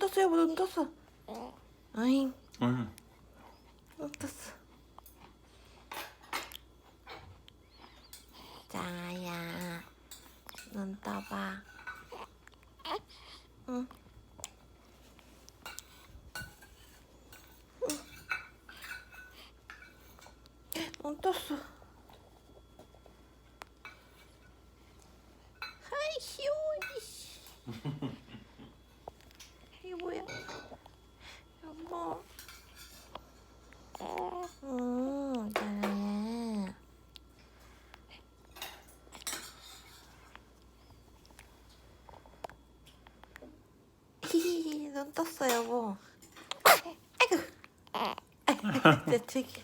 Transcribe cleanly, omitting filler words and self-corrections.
떴어 여보 눈 떴어. 아잉 응. 눈 떴어. 자야 눈 떠봐. 응. 눈 떴어. 아이 귀여워. 이게 뭐야? 여보. 잘하네. 히히히 눈 떴어 여보. 아이고. 아이고, 진짜 되게.